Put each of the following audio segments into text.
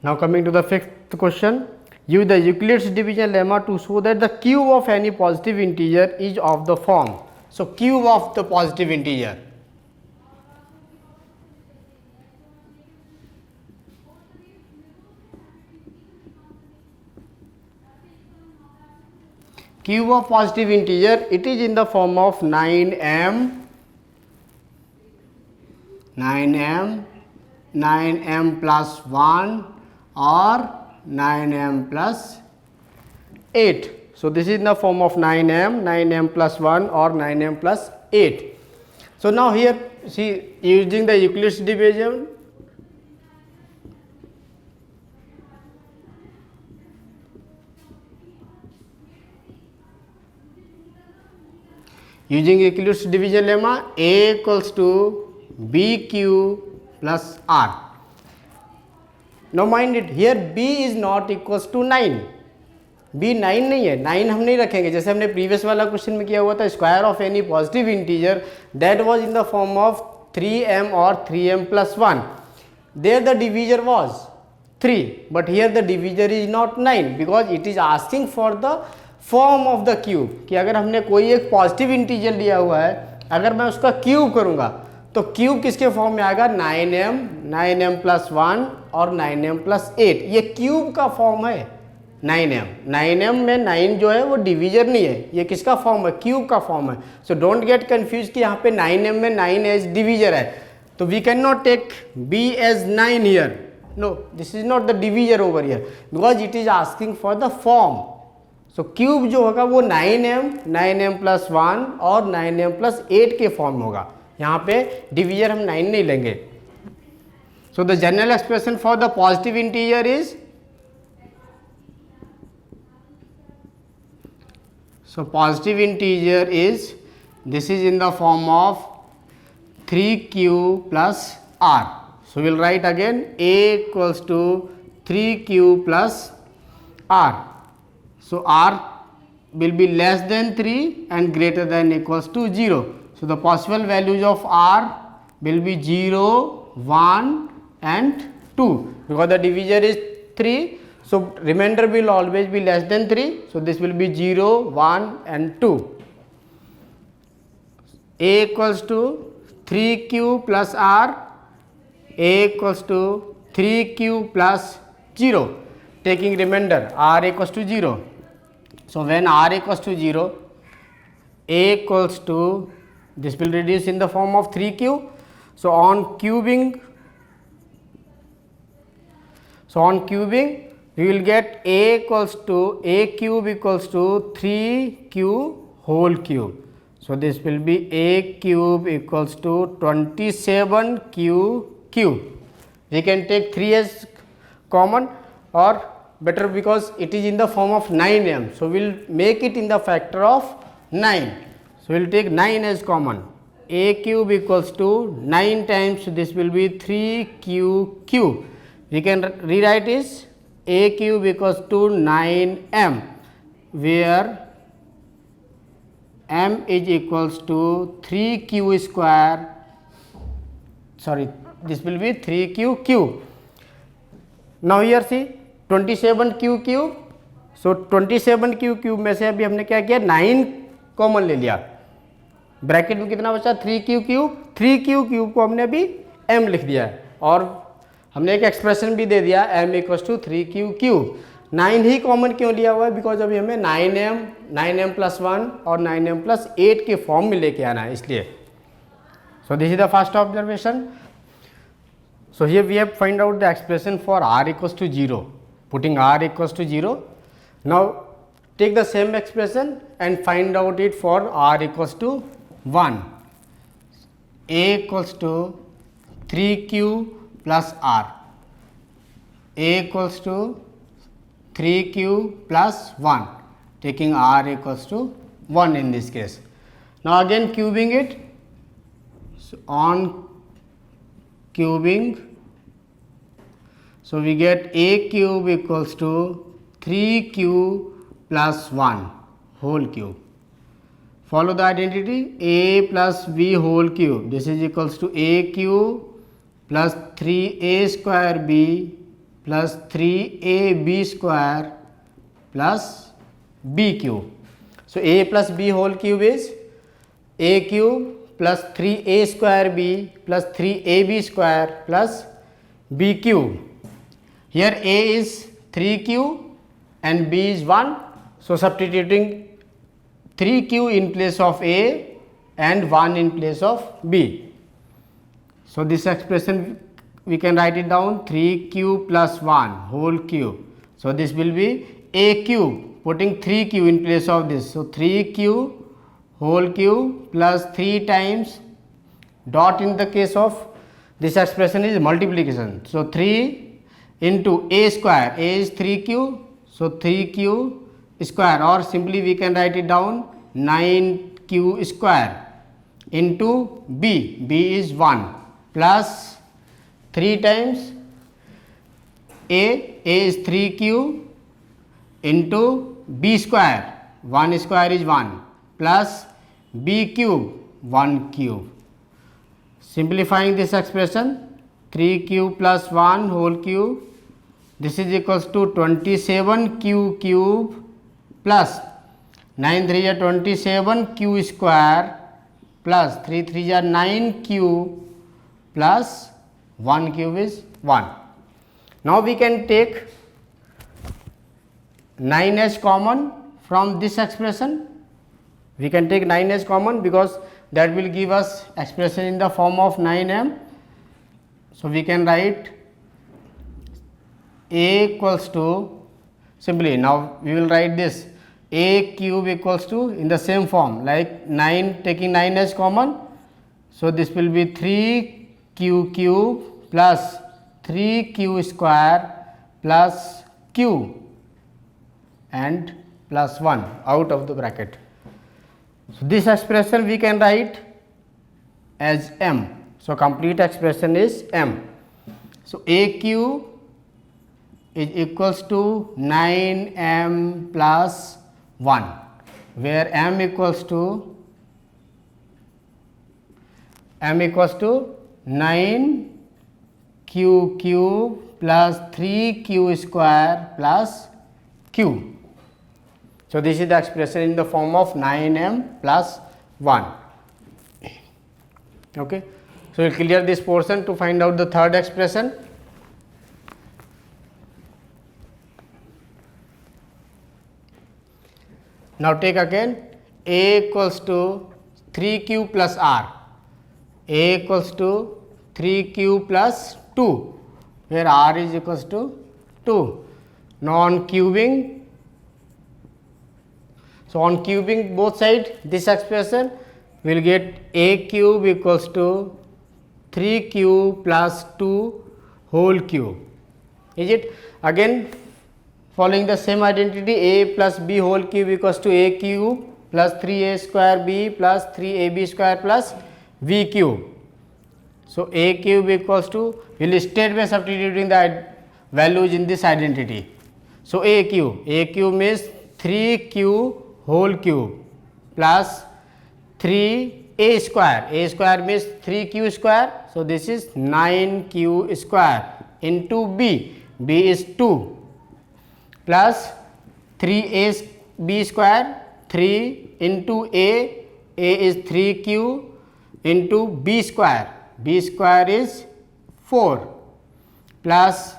Now coming to the fifth question. Use the Euclid's division lemma to show that the cube of any positive integer is of the form. So cube of the positive integer. Cube of positive integer, it is in the form of 9m, 9m plus 1 or 9m plus 8. So this is in the form of 9m plus 1 or 9m plus 8. So now here see, using the Euclid's division, using Euclid's division lemma, A equals to BQ plus R. Now mind it, here B is not equals to 9. B 9 नहीं है, 9 हम नहीं रखेंगे, जैसे हमने previous वाला question में किया हुआ था, square of any positive integer that was in the form of 3m और 3m plus 1. There the divisor was 3, but here the divisor is not 9 because it is asking for the form of the cube. कि अगर हमने कोई एक positive integer लिया हुआ है, अगर मैं उसका क्यूब करूंगा तो क्यूब किसके फॉर्म में आएगा, 9m प्लस 1 और 9m प्लस 8. ये क्यूब का फॉर्म है 9m में 9 जो है वो डिवीजर नहीं है, ये किसका फॉर्म है, क्यूब का फॉर्म है. सो डोंट गेट कंफ्यूज कि यहाँ पे 9m में 9 एज डिवीजर है, तो we can not take b as 9 here. No, this is not the divisor over here because it is asking for the form. So cube जो होगा वो 9m plus 1 और 9m प्लस 8 के form होगा. यहाँ पे डिवीजर हम 9 नहीं लेंगे. So the general expression for the positive integer is, so positive integer is, this is in the form of 3q plus r. So we'll write again a equals to 3q plus r. So r will be less than 3 and greater than equals to 0. So the possible values of r will be 0, 1 and 2 because the divisor is 3. So remainder will always be less than 3. So this will be 0, 1 and 2. A equals to 3q plus r. A equals to 3q plus 0. Taking remainder r equals to 0. So when r equals to 0, a equals to, this will reduce in the form of 3q. So on cubing, we will get a equals to, a cube equals to 3q whole cube. So this will be a cube equals to 27q cube. We can take 3 as common or better because it is in the form of 9m. So we will make it in the factor of 9. So we will take 9 as common. A cube equals to 9 times, this will be 3q cube. We can rewrite is a cube equals to 9m, where m is equals to 3q square, sorry, this will be 3q cube. Now here see 27q cube. So 27q cube में से अभी हमने क्या किया, 9 common ले लिया, bracket में कितना बचा, 3q क्यूब. 3q क्यूब को हमने अभी m लिख दिया है और हमने एक एक्सप्रेशन भी दे दिया m equals to 3q cube. 9 ही कॉमन क्यों लिया हुआ है, बिकॉज अभी हमें 9m प्लस 1 और 9m प्लस 8 के फॉर्म में लेके आना है, इसलिए. So this is the first observation. So here we have find out the expression for r equals to 0. Putting r equals to 0. Now take the same expression and find out it for r equals to 1. a equals to 3q plus r. A equals to 3q plus 1, taking r equals to 1 in this case. Now again cubing it. So on cubing, so we get a cube equals to 3q plus 1 whole cube. Follow the identity, a plus b whole cube, this is equals to a cube plus 3a square b plus 3ab square plus b cube. So a plus b whole cube is a cube plus 3a square b plus 3ab square plus b cube. Here a is 3q and b is 1. So substituting 3q in place of a and 1 in place of b. So this expression we can write it down 3q plus 1 whole cube. So this will be a cube, putting 3q in place of this. So 3q whole cube plus 3 times dot in the case of this expression is multiplication. So 3 into a square, a is 3q, so 3q square, or simply we can write it down 9q square into b, b is 1 plus 3 times a is 3q into b square, 1 square is 1 plus b cube, 1 cube. Simplifying this expression, 3q plus 1 whole cube, this is equals to 27q cube plus 9 3 are 27q square plus 3 3 are 9q plus 1 cube is 1. Now we can take 9 as common from this expression. We can take 9 as common because that will give us expression in the form of 9m. So we can write a equals to, simply now we will write this a cube equals to in the same form like 9, taking 9 as common. So this will be 3q cube plus 3q square plus q and plus 1 out of the bracket. So this expression we can write as m. So complete expression is m. So a cube is equals to 9m plus 1, where m equals to 9q cube plus 3q square plus q. So this is the expression in the form of 9m plus 1. Okay. So we will clear this portion to find out the third expression. Now take again a equals to 3q plus r, a equals to 3q plus 2, where r is equals to 2. Now on cubing, so on cubing both sides this expression, we will get a cube equals to 3q plus 2 whole cube. Is it? Again following the same identity, a plus b whole cube equals to a cube plus 3a square b plus 3ab square plus v cube. So a cube equals to, we will state by substituting the values in this identity. So a cube means 3q whole cube plus 3a square means 3q square. So this is 9q square into b is 2 plus 3ab square, 3 into a is 3q into b square is 4 plus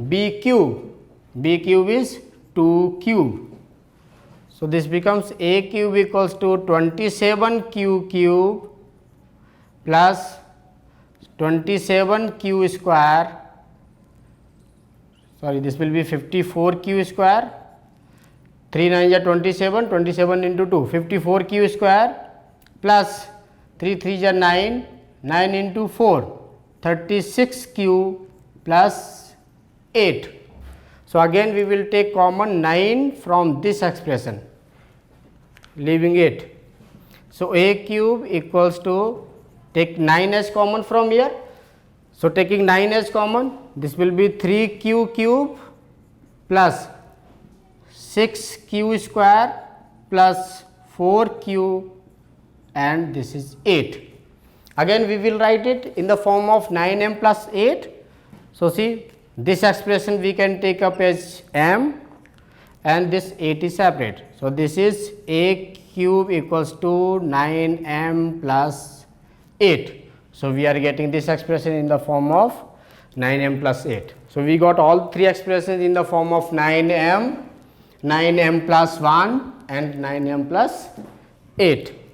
b cube is 2 cube. So this becomes a cube equals to 27q cube plus 27q square, sorry, this will be 54q square, 3 9 are 27, 27 into 2, 54q square plus 3 3 are 9, 9 into 4, 36q plus 8. So again we will take common 9 from this expression, leaving 8. So a cube equals to, take 9 as common from here. So taking 9 as common, this will be 3q cube plus 6q square plus 4q, and this is 8. Again we will write it in the form of 9m plus 8. So see, This expression we can take up as m and this 8 is separate. So, this is a cube equals to 9m plus 8. So, we are getting this expression in the form of 9m plus 8. So, we got all three expressions in the form of 9m plus 1 and 9m plus 8.